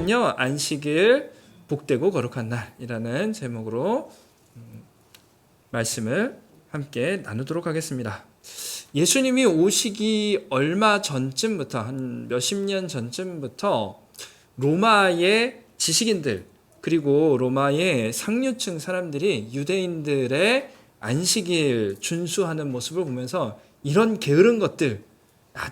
오늘은요, 안식일 복되고 거룩한 날이라는 제목으로 말씀을 함께 나누도록 하겠습니다. 예수님이 오시기 얼마 전쯤부터, 한 몇십 년 전쯤부터 로마의 지식인들, 그리고 로마의 상류층 사람들이 유대인들의 안식일 준수하는 모습을 보면서 이런 게으른 것들,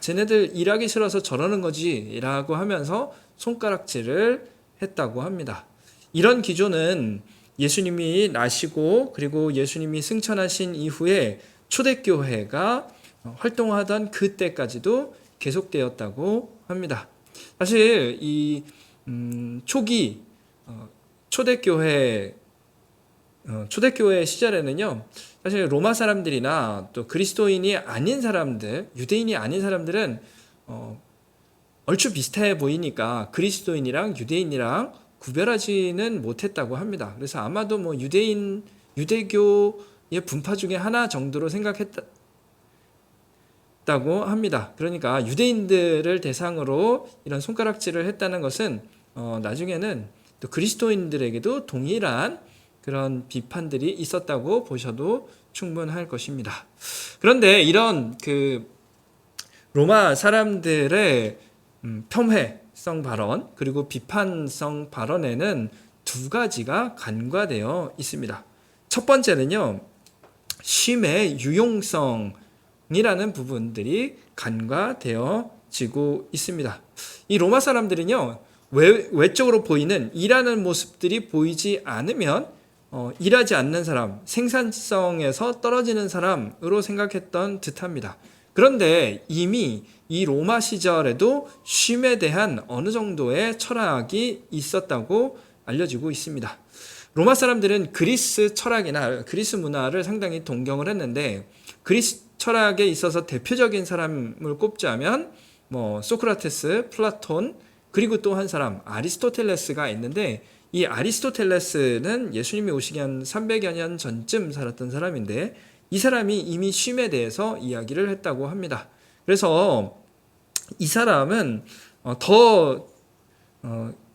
쟤네들 일하기 싫어서 저러는 거지 라고 하면서 손가락질을 했다고 합니다. 이런 기조는 예수님이 나시고 그리고 예수님이 승천하신 이후에 초대교회가 활동하던 그때까지도 계속되었다고 합니다. 사실 이 초기 초대교회 시절에는요, 사실 로마 사람들이나 또 그리스도인이 아닌 사람들, 유대인이 아닌 사람들은 얼추 비슷해 보이니까 그리스도인이랑 유대인이랑 구별하지는 못했다고 합니다. 그래서 아마도 유대교의 분파 중에 하나 정도로 생각했다고 합니다. 그러니까 유대인들을 대상으로 이런 손가락질을 했다는 것은 나중에는 또 그리스도인들에게도 동일한 그런 비판들이 있었다고 보셔도 충분할 것입니다. 그런데 이런 로마 사람들의 폄훼성 발언 그리고 비판성 발언에는 두 가지가 간과되어 있습니다. 첫 번째는요, 쉼의 유용성이라는 부분들이 간과되어지고 있습니다. 이 로마 사람들은요, 외적으로 보이는 일하는 모습들이 보이지 않으면 일하지 않는 사람, 생산성에서 떨어지는 사람으로 생각했던 듯합니다. 그런데 이미 이 로마 시절에도 쉼에 대한 어느 정도의 철학이 있었다고 알려지고 있습니다. 로마 사람들은 그리스 철학이나 그리스 문화를 상당히 동경을 했는데, 그리스 철학에 있어서 대표적인 사람을 꼽자면 소크라테스, 플라톤, 그리고 또 한 사람 아리스토텔레스가 있는데, 이 아리스토텔레스는 예수님이 오시기 한 300여 년 전쯤 살았던 사람인데, 이 사람이 이미 쉼에 대해서 이야기를 했다고 합니다. 그래서 이 사람은 더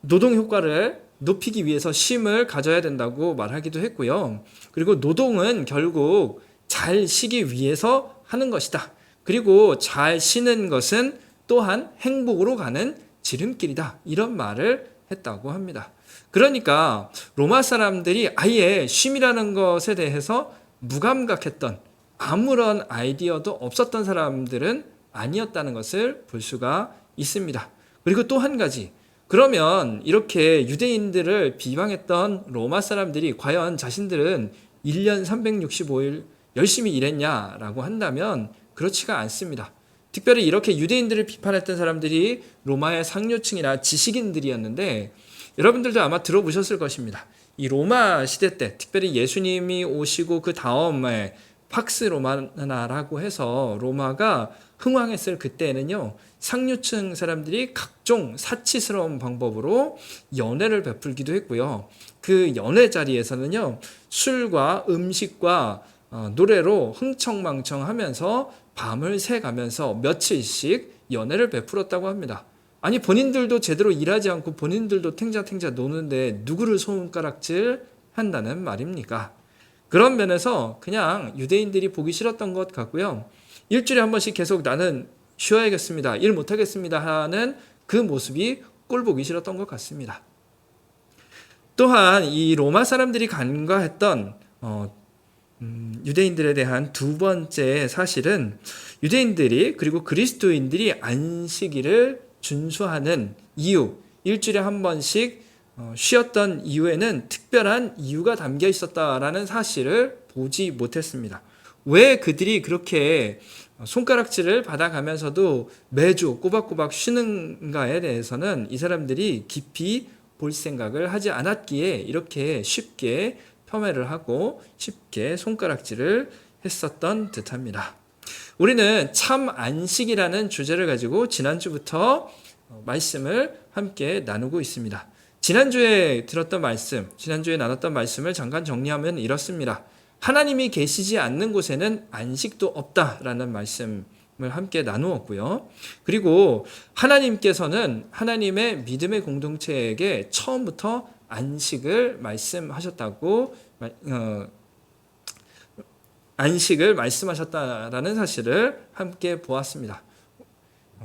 노동 효과를 높이기 위해서 쉼을 가져야 된다고 말하기도 했고요. 그리고 노동은 결국 잘 쉬기 위해서 하는 것이다. 그리고 잘 쉬는 것은 또한 행복으로 가는 지름길이다. 이런 말을 했다고 합니다. 그러니까 로마 사람들이 아예 쉼이라는 것에 대해서 무감각했던, 아무런 아이디어도 없었던 사람들은 아니었다는 것을 볼 수가 있습니다. 그리고 또 한 가지, 그러면 이렇게 유대인들을 비방했던 로마 사람들이 과연 자신들은 1년 365일 열심히 일했냐라고 한다면 그렇지가 않습니다. 특별히 이렇게 유대인들을 비판했던 사람들이 로마의 상류층이나 지식인들이었는데, 여러분들도 아마 들어보셨을 것입니다. 이 로마 시대 때, 특별히 예수님이 오시고 그 다음에 팍스 로마나라고 해서 로마가 흥왕했을 그때에는요, 상류층 사람들이 각종 사치스러운 방법으로 연회를 베풀기도 했고요. 그 연회 자리에서는요, 술과 음식과 노래로 흥청망청하면서 밤을 새가면서 며칠씩 연회를 베풀었다고 합니다. 아니, 본인들도 제대로 일하지 않고 본인들도 탱자탱자 노는데 누구를 손가락질 한다는 말입니까? 그런 면에서 그냥 유대인들이 보기 싫었던 것 같고요. 일주일에 한 번씩 계속 나는 쉬어야겠습니다, 일 못하겠습니다 하는 그 모습이 꼴보기 싫었던 것 같습니다. 또한 이 로마 사람들이 간과했던 유대인들에 대한 두 번째 사실은, 유대인들이 그리고 그리스도인들이 안식일을 준수하는 이유, 일주일에 한 번씩 쉬었던 이유에는 특별한 이유가 담겨 있었다라는 사실을 보지 못했습니다. 왜 그들이 그렇게 손가락질을 받아가면서도 매주 꼬박꼬박 쉬는가에 대해서는 이 사람들이 깊이 볼 생각을 하지 않았기에 이렇게 쉽게 폄훼를 하고 쉽게 손가락질을 했었던 듯합니다. 우리는 참 안식이라는 주제를 가지고 지난주부터 말씀을 함께 나누고 있습니다. 지난주에 나눴던 말씀을 잠깐 정리하면 이렇습니다. 하나님이 계시지 않는 곳에는 안식도 없다라는 말씀을 함께 나누었고요. 그리고 하나님께서는 하나님의 믿음의 공동체에게 처음부터 안식을 말씀하셨다라는 사실을 함께 보았습니다.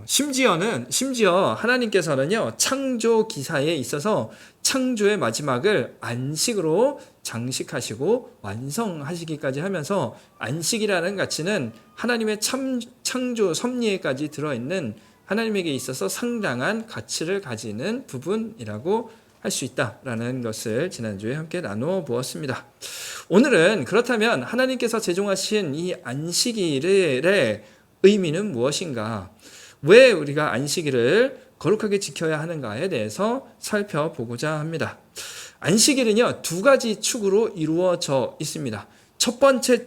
심지어 하나님께서는요, 창조 기사에 있어서 창조의 마지막을 안식으로 장식하시고 완성하시기까지 하면서 안식이라는 가치는 하나님의 창조 섭리에까지 들어있는 하나님에게 있어서 상당한 가치를 가지는 부분이라고 할 수 있다라는 것을 지난주에 함께 나누어 보았습니다. 오늘은 그렇다면 하나님께서 제정하신 이 안식일의 의미는 무엇인가? 왜 우리가 안식일을 거룩하게 지켜야 하는가에 대해서 살펴보고자 합니다. 안식일은요, 두 가지 축으로 이루어져 있습니다. 첫 번째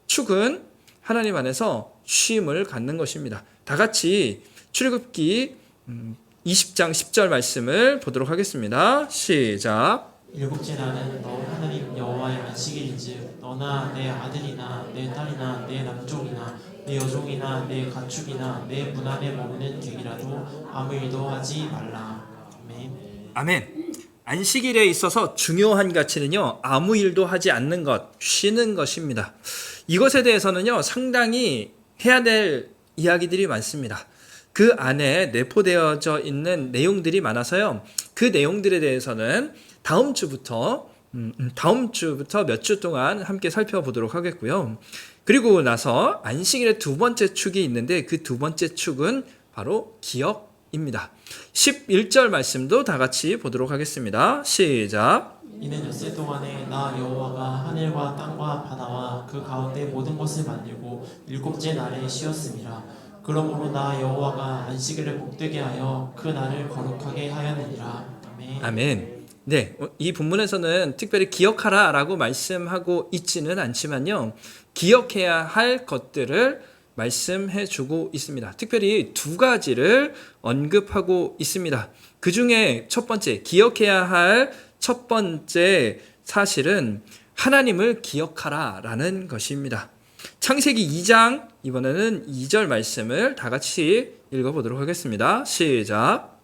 축은 하나님 안에서 쉼을 갖는 것입니다. 다 같이 출애굽기 20장 10절 말씀을 보도록 하겠습니다. 시작. 일곱째 날은 너 하나님 여호와의 안식일인즉 너나 내 아들이나 내 딸이나 내 남종이나 내 여종이나 내 가축이나 내 문 안에 머무는 객이라도 아무 일도 하지 말라. 아멘. 아멘. 안식일에 있어서 중요한 가치는요, 아무 일도 하지 않는 것, 쉬는 것입니다. 이것에 대해서는요, 상당히 해야 될 이야기들이 많습니다. 그 안에 내포되어져 있는 내용들이 많아서요, 그 내용들에 대해서는 다음 주부터 몇 주 동안 함께 살펴보도록 하겠고요. 그리고 나서 안식일의 두 번째 축이 있는데 그 두 번째 축은 바로 기억입니다. 11절 말씀도 다 같이 보도록 하겠습니다. 시작. 이는 엿새 동안에 나 여호와가 하늘과 땅과 바다와 그 가운데 모든 것을 만들고 일곱째 날에 쉬었음이라. 그러므로 나 여호와가 안식일을 복되게 하여 그 날을 거룩하게 하였느니라. 아멘. 아멘. 네, 이 본문에서는 특별히 기억하라라고 말씀하고 있지는 않지만요, 기억해야 할 것들을 말씀해 주고 있습니다. 특별히 두 가지를 언급하고 있습니다. 그 중에 첫 번째, 기억해야 할 첫 번째 사실은 하나님을 기억하라라는 것입니다. 창세기 2장, 이번에는 2절 말씀을 다 같이 읽어보도록 하겠습니다. 시작.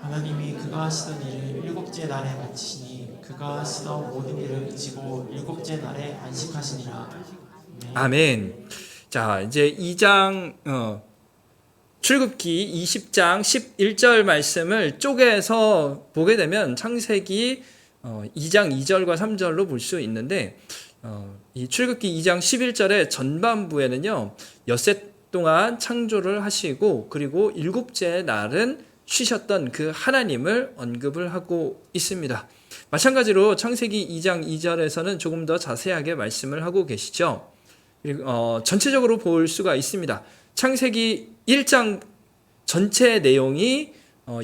하나님이 그가 하시던 일을 일곱째 날에 마치시니 그가 하시던 모든 일을 그치고 일곱째 날에 안식하시니라. 아멘. 자, 이제 2장 출애굽기 20장 11절 말씀을 쪼개서 보게 되면 창세기 2장 2절과 3절로 볼 수 있는데, 이 출애굽기 2장 11절의 전반부에는요, 엿새 동안 창조를 하시고 그리고 일곱째 날은 쉬셨던 그 하나님을 언급을 하고 있습니다. 마찬가지로 창세기 2장 2절에서는 조금 더 자세하게 말씀을 하고 계시죠. 전체적으로 볼 수가 있습니다. 창세기 1장 전체 내용이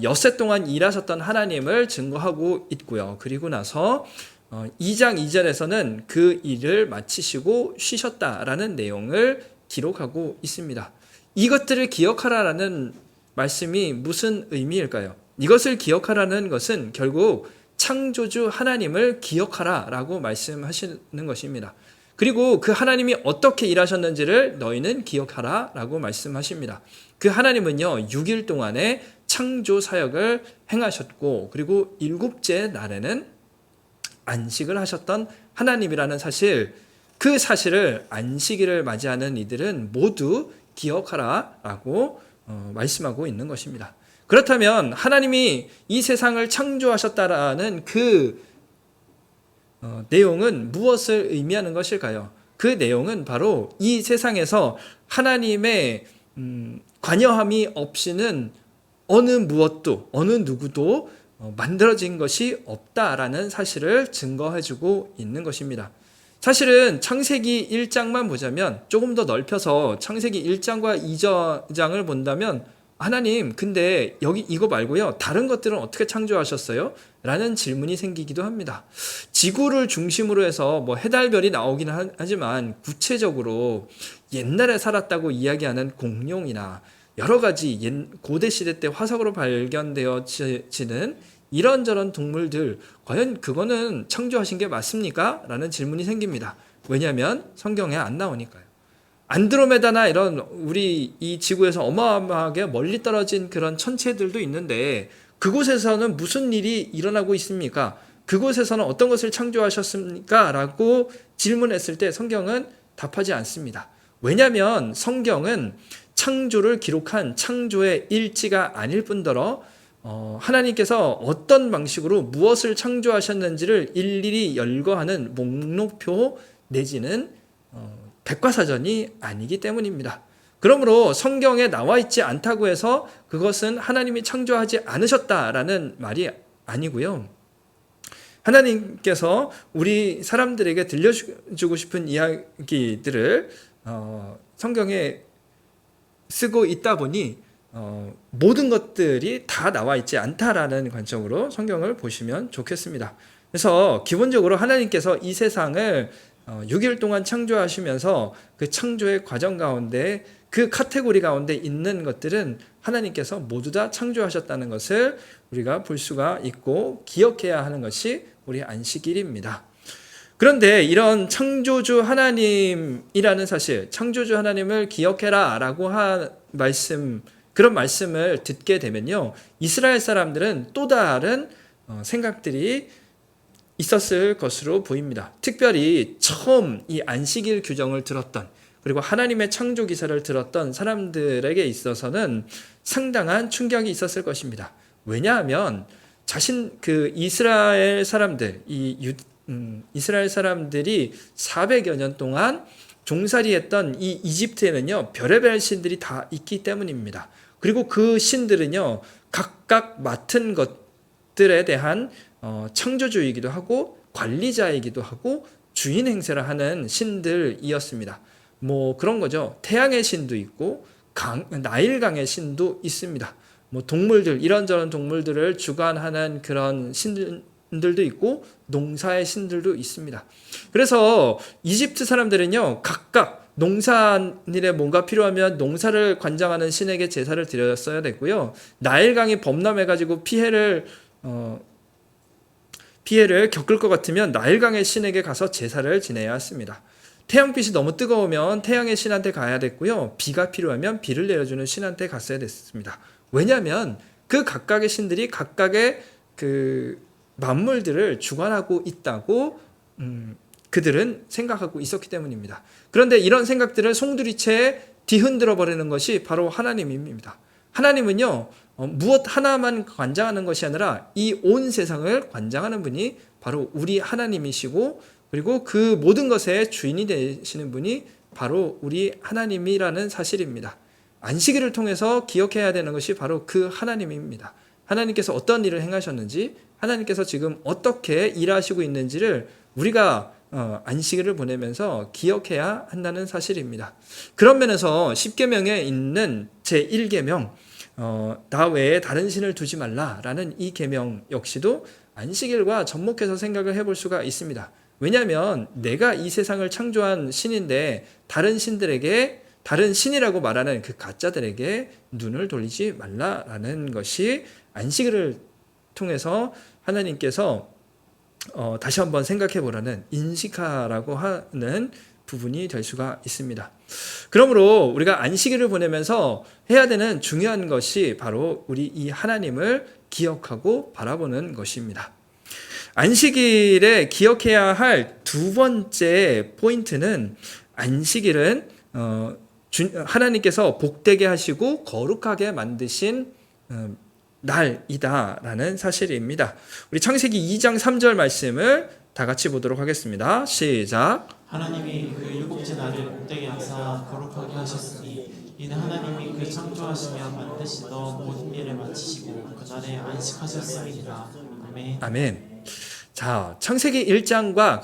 엿새 동안 일하셨던 하나님을 증거하고 있고요. 그리고 나서 2장 2절에서는 그 일을 마치시고 쉬셨다라는 내용을 기록하고 있습니다. 이것들을 기억하라라는 말씀이 무슨 의미일까요? 이것을 기억하라는 것은 결국 창조주 하나님을 기억하라라고 말씀하시는 것입니다. 그리고 그 하나님이 어떻게 일하셨는지를 너희는 기억하라라고 말씀하십니다. 그 하나님은요, 6일 동안에 창조 사역을 행하셨고 그리고 일곱째 날에는 안식을 하셨던 하나님이라는 사실, 그 사실을 안식일을 맞이하는 이들은 모두 기억하라라고 말씀하고 있는 것입니다. 그렇다면 하나님이 이 세상을 창조하셨다라는 그 내용은 무엇을 의미하는 것일까요? 그 내용은 바로 이 세상에서 하나님의 관여함이 없이는 어느 누구도 만들어진 것이 없다라는 사실을 증거해주고 있는 것입니다. 사실은 창세기 1장만 보자면, 조금 더 넓혀서 창세기 1장과 2장을 본다면, 하나님, 근데 여기 이거 말고요, 다른 것들은 어떻게 창조하셨어요? 라는 질문이 생기기도 합니다. 지구를 중심으로 해서 해달별이 나오기는 하지만 구체적으로 옛날에 살았다고 이야기하는 공룡이나 여러 가지 고대 시대 때 화석으로 발견되어지는 이런저런 동물들, 과연 그거는 창조하신 게 맞습니까? 라는 질문이 생깁니다. 왜냐하면 성경에 안 나오니까요. 안드로메다나 이런 우리 이 지구에서 어마어마하게 멀리 떨어진 그런 천체들도 있는데 그곳에서는 무슨 일이 일어나고 있습니까? 그곳에서는 어떤 것을 창조하셨습니까? 라고 질문했을 때 성경은 답하지 않습니다. 왜냐하면 성경은 창조를 기록한 창조의 일지가 아닐 뿐더러 하나님께서 어떤 방식으로 무엇을 창조하셨는지를 일일이 열거하는 목록표 내지는 백과사전이 아니기 때문입니다. 그러므로 성경에 나와 있지 않다고 해서 그것은 하나님이 창조하지 않으셨다라는 말이 아니고요. 하나님께서 우리 사람들에게 들려주고 싶은 이야기들을 성경에 쓰고 있다 보니 모든 것들이 다 나와 있지 않다라는 관점으로 성경을 보시면 좋겠습니다. 그래서 기본적으로 하나님께서 이 세상을 6일 동안 창조하시면서 그 창조의 과정 가운데 그 카테고리 가운데 있는 것들은 하나님께서 모두 다 창조하셨다는 것을 우리가 볼 수가 있고 기억해야 하는 것이 우리 안식일입니다. 그런데 이런 창조주 하나님이라는 사실, 창조주 하나님을 기억해라 라고 한 그런 말씀을 듣게 되면요, 이스라엘 사람들은 또 다른 생각들이 있었을 것으로 보입니다. 특별히 처음 이 안식일 규정을 들었던, 그리고 하나님의 창조 기사를 들었던 사람들에게 있어서는 상당한 충격이 있었을 것입니다. 왜냐하면 이스라엘 사람들, 이스라엘 사람들이 400여 년 동안 종살이했던 이 이집트에는요, 별의별 신들이 다 있기 때문입니다. 그리고 그 신들은요, 각각 맡은 것들에 대한 창조주이기도 하고 관리자이기도 하고 주인 행세를 하는 신들이었습니다. 뭐 그런 거죠. 태양의 신도 있고 나일강의 신도 있습니다. 뭐 동물들, 이런저런 동물들을 주관하는 그런 신들도 있고 농사의 신들도 있습니다. 그래서 이집트 사람들은요, 각각 농사일에 뭔가 필요하면 농사를 관장하는 신에게 제사를 드렸어야 됐고요. 나일강이 범람해가지고 피해를 겪을 것 같으면 나일강의 신에게 가서 제사를 지내야 했습니다. 태양빛이 너무 뜨거우면 태양의 신한테 가야 됐고요. 비가 필요하면 비를 내려주는 신한테 갔어야 됐습니다. 왜냐하면 그 각각의 신들이 각각의 그 만물들을 주관하고 있다고 그들은 생각하고 있었기 때문입니다. 그런데 이런 생각들을 송두리째 뒤흔들어 버리는 것이 바로 하나님입니다. 하나님은요, 무엇 하나만 관장하는 것이 아니라 이 온 세상을 관장하는 분이 바로 우리 하나님이시고, 그리고 그 모든 것의 주인이 되시는 분이 바로 우리 하나님이라는 사실입니다. 안식일을 통해서 기억해야 되는 것이 바로 그 하나님입니다. 하나님께서 어떤 일을 행하셨는지, 하나님께서 지금 어떻게 일하시고 있는지를 우리가 안식일을 보내면서 기억해야 한다는 사실입니다. 그런 면에서 십계명에 있는 제1계명, 나 외에 다른 신을 두지 말라라는 이 계명 역시도 안식일과 접목해서 생각을 해볼 수가 있습니다. 왜냐하면 내가 이 세상을 창조한 신인데 다른 신이라고 말하는 그 가짜들에게 눈을 돌리지 말라라는 것이 안식일을 통해서 하나님께서 다시 한번 생각해 보라는 인식하라고 하는 부분이 될 수가 있습니다. 그러므로 우리가 안식일을 보내면서 해야 되는 중요한 것이 바로 우리 이 하나님을 기억하고 바라보는 것입니다. 안식일에 기억해야 할 두 번째 포인트는, 안식일은 하나님께서 복되게 하시고 거룩하게 만드신 날이다라는 사실입니다. 우리 창세기 2장 3절 말씀을 다 같이 보도록 하겠습니다. 시작. 하나님이 그 일곱째 날을 복되게 하사 거룩하게 하셨으니 이는 하나님이 그 창조하시며 만드시던 모든 일을 마치시고 그 날에 안식하셨음이니라. 아멘. 아멘. 자, 창세기 1장과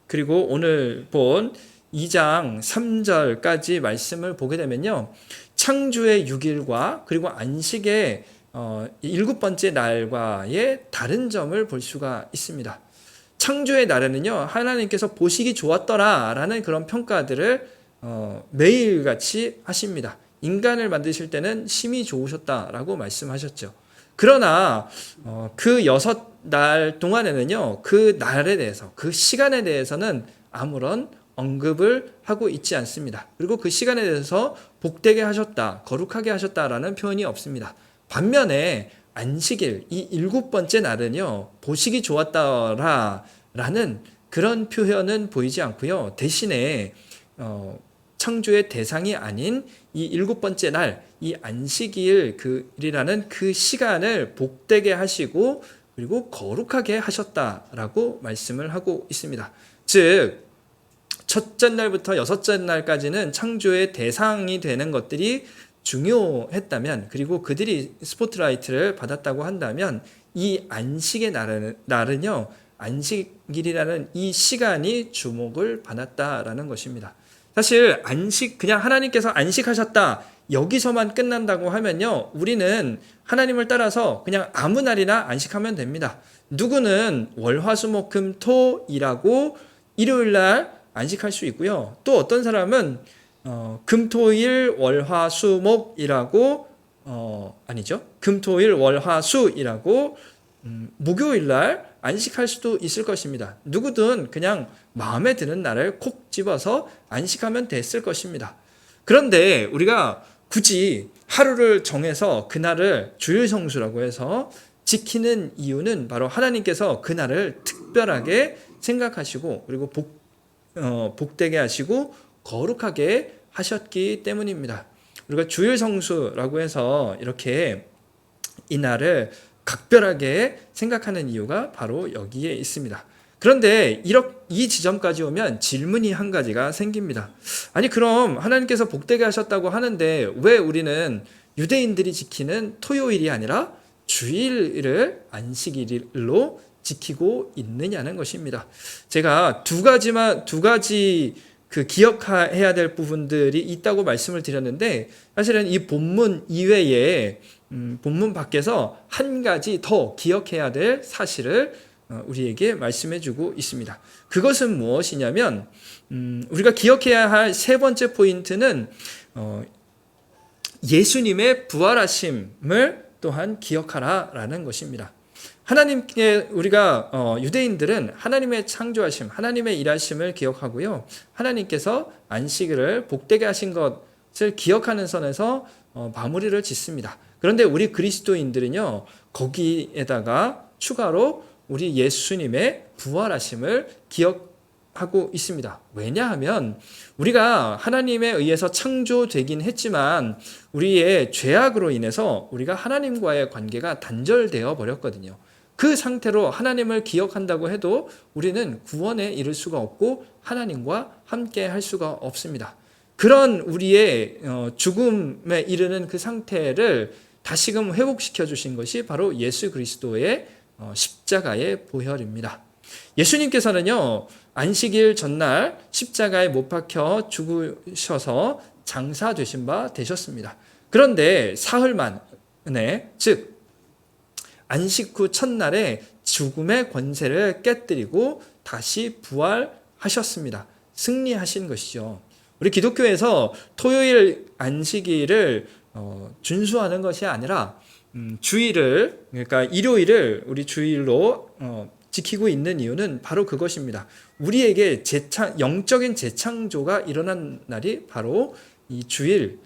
그리고 오늘 본 2장 3절까지 말씀을 보게 되면요, 창조의 6일과 그리고 안식의 7번째 날과의 다른 점을 볼 수가 있습니다. 창조의 날에는요, 하나님께서 보시기 좋았더라라는 그런 평가들을 매일같이 하십니다. 인간을 만드실 때는 심히 좋으셨다라고 말씀하셨죠. 그러나 그 6날 동안에는요, 그 날에 대해서, 그 시간에 대해서는 아무런 언급을 하고 있지 않습니다. 그리고 그 시간에 대해서 복되게 하셨다, 거룩하게 하셨다라는 표현이 없습니다. 반면에 안식일, 이 7번째 날은요, 보시기 좋았다라는 그런 표현은 보이지 않고요. 대신에 창조의 대상이 아닌 이 7번째 날, 이 안식일이라는 그 시간을 복되게 하시고 그리고 거룩하게 하셨다라고 말씀을 하고 있습니다. 즉 첫째 날부터 여섯째 날까지는 창조의 대상이 되는 것들이 중요했다면, 그리고 그들이 스포트라이트를 받았다고 한다면, 이 안식의 날은요, 안식일이라는 이 시간이 주목을 받았다라는 것입니다. 사실 그냥 하나님께서 안식하셨다, 여기서만 끝난다고 하면요, 우리는 하나님을 따라서 그냥 아무 날이나 안식하면 됩니다. 누구는 월화수목금토 일하고 일요일 날 안식할 수 있고요. 또 어떤 사람은 금토일 월화수목 일하고 아니죠. 금토일 월화수 일하고 목요일 날 안식할 수도 있을 것입니다. 누구든 그냥 마음에 드는 날을 콕 집어서 안식하면 됐을 것입니다. 그런데 우리가 굳이 하루를 정해서 그날을 주일 성수라고 해서 지키는 이유는 바로 하나님께서 그날을 특별하게 생각하시고 그리고 복되게 하시고 거룩하게 하셨기 때문입니다. 우리가 주일 성수라고 해서 이렇게 이 날을 각별하게 생각하는 이유가 바로 여기에 있습니다. 그런데 이 지점까지 오면 질문이 한 가지가 생깁니다. 아니 그럼 하나님께서 복되게 하셨다고 하는데 왜 우리는 유대인들이 지키는 토요일이 아니라 주일을 안식일로 지키고 있느냐는 것입니다. 제가 두 가지 기억해야 될 부분들이 있다고 말씀을 드렸는데, 사실은 이 본문 이외에 본문 밖에서 한 가지 더 기억해야 될 사실을 우리에게 말씀해주고 있습니다. 그것은 무엇이냐면 우리가 기억해야 할 세 번째 포인트는 예수님의 부활하심을 또한 기억하라라는 것입니다. 하나님께 우리가 유대인들은 하나님의 창조하심, 하나님의 일하심을 기억하고요. 하나님께서 안식일을 복되게 하신 것을 기억하는 선에서 마무리를 짓습니다. 그런데 우리 그리스도인들은요, 거기에다가 추가로 우리 예수님의 부활하심을 기억하고 있습니다. 왜냐하면 우리가 하나님에 의해서 창조되긴 했지만 우리의 죄악으로 인해서 우리가 하나님과의 관계가 단절되어 버렸거든요. 그 상태로 하나님을 기억한다고 해도 우리는 구원에 이를 수가 없고 하나님과 함께 할 수가 없습니다. 그런 우리의 죽음에 이르는 그 상태를 다시금 회복시켜 주신 것이 바로 예수 그리스도의 십자가의 보혈입니다. 예수님께서는요, 안식일 전날 십자가에 못 박혀 죽으셔서 장사되신 바 되셨습니다. 그런데 사흘 만에, 즉 안식 후 첫날에 죽음의 권세를 깨뜨리고 다시 부활하셨습니다. 승리하신 것이죠. 우리 기독교에서 토요일 안식일을 준수하는 것이 아니라 주일을, 그러니까 일요일을 우리 주일로 지키고 있는 이유는 바로 그것입니다. 우리에게 영적인 재창조가 일어난 날이 바로 이 주일,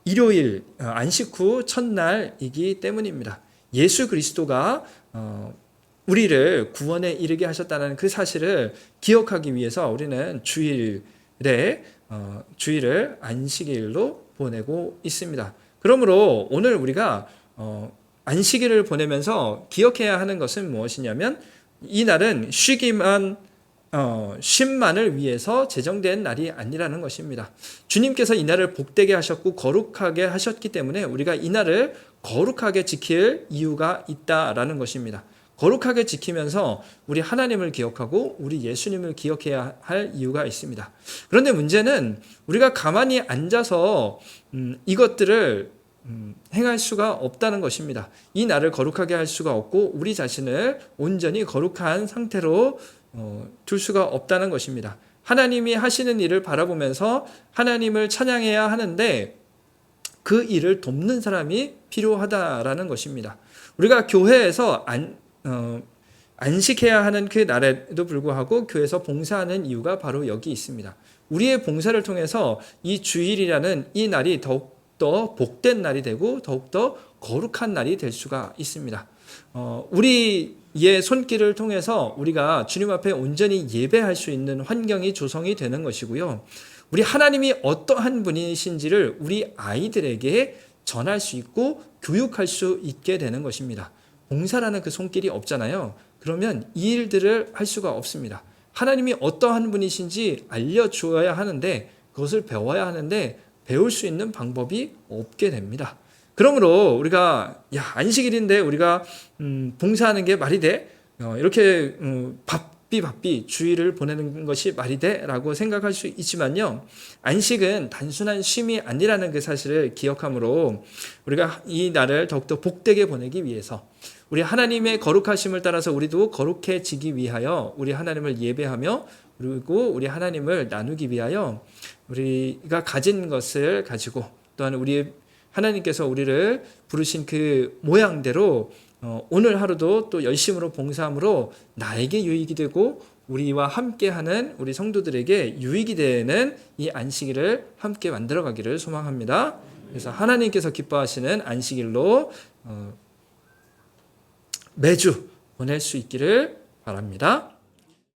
일요일, 안식 후 첫날이기 때문입니다. 예수 그리스도가 우리를 구원에 이르게 하셨다는 그 사실을 기억하기 위해서 우리는 주일을 안식일로 보내고 있습니다. 그러므로 오늘 우리가 안식일을 보내면서 기억해야 하는 것은 무엇이냐면, 이 날은 쉼만을 위해서 제정된 날이 아니라는 것입니다. 주님께서 이 날을 복되게 하셨고 거룩하게 하셨기 때문에 우리가 이 날을 거룩하게 지킬 이유가 있다라는 것입니다. 거룩하게 지키면서 우리 하나님을 기억하고 우리 예수님을 기억해야 할 이유가 있습니다. 그런데 문제는 우리가 가만히 앉아서 이것들을 행할 수가 없다는 것입니다. 이 날을 거룩하게 할 수가 없고 우리 자신을 온전히 거룩한 상태로 둘 수가 없다는 것입니다. 하나님이 하시는 일을 바라보면서 하나님을 찬양해야 하는데 그 일을 돕는 사람이 필요하다라는 것입니다. 우리가 교회에서 안식해야 하는 그 날에도 불구하고 교회에서 봉사하는 이유가 바로 여기 있습니다. 우리의 봉사를 통해서 이 주일이라는 이 날이 더욱더 복된 날이 되고 더욱더 거룩한 날이 될 수가 있습니다. 우리의 손길을 통해서 우리가 주님 앞에 온전히 예배할 수 있는 환경이 조성이 되는 것이고요. 우리 하나님이 어떠한 분이신지를 우리 아이들에게 전할 수 있고 교육할 수 있게 되는 것입니다. 봉사라는 그 손길이 없잖아요. 그러면 이 일들을 할 수가 없습니다. 하나님이 어떠한 분이신지 알려주어야 하는데 그것을 배워야 하는데 배울 수 있는 방법이 없게 됩니다. 그러므로 우리가 안식일인데 우리가 봉사하는 게 말이 돼? 이렇게 바삐 주일을 보내는 것이 말이 돼? 라고 생각할 수 있지만요. 안식은 단순한 쉼이 아니라는 그 사실을 기억하므로 우리가 이 날을 더욱더 복되게 보내기 위해서 우리 하나님의 거룩하심을 따라서 우리도 거룩해지기 위하여 우리 하나님을 예배하며 그리고 우리 하나님을 나누기 위하여 우리가 가진 것을 가지고 또한 우리 하나님께서 우리를 부르신 그 모양대로 오늘 하루도 또 열심으로 봉사함으로 나에게 유익이 되고 우리와 함께하는 우리 성도들에게 유익이 되는 이 안식일을 함께 만들어가기를 소망합니다. 그래서 하나님께서 기뻐하시는 안식일로 매주 보낼 수 있기를 바랍니다.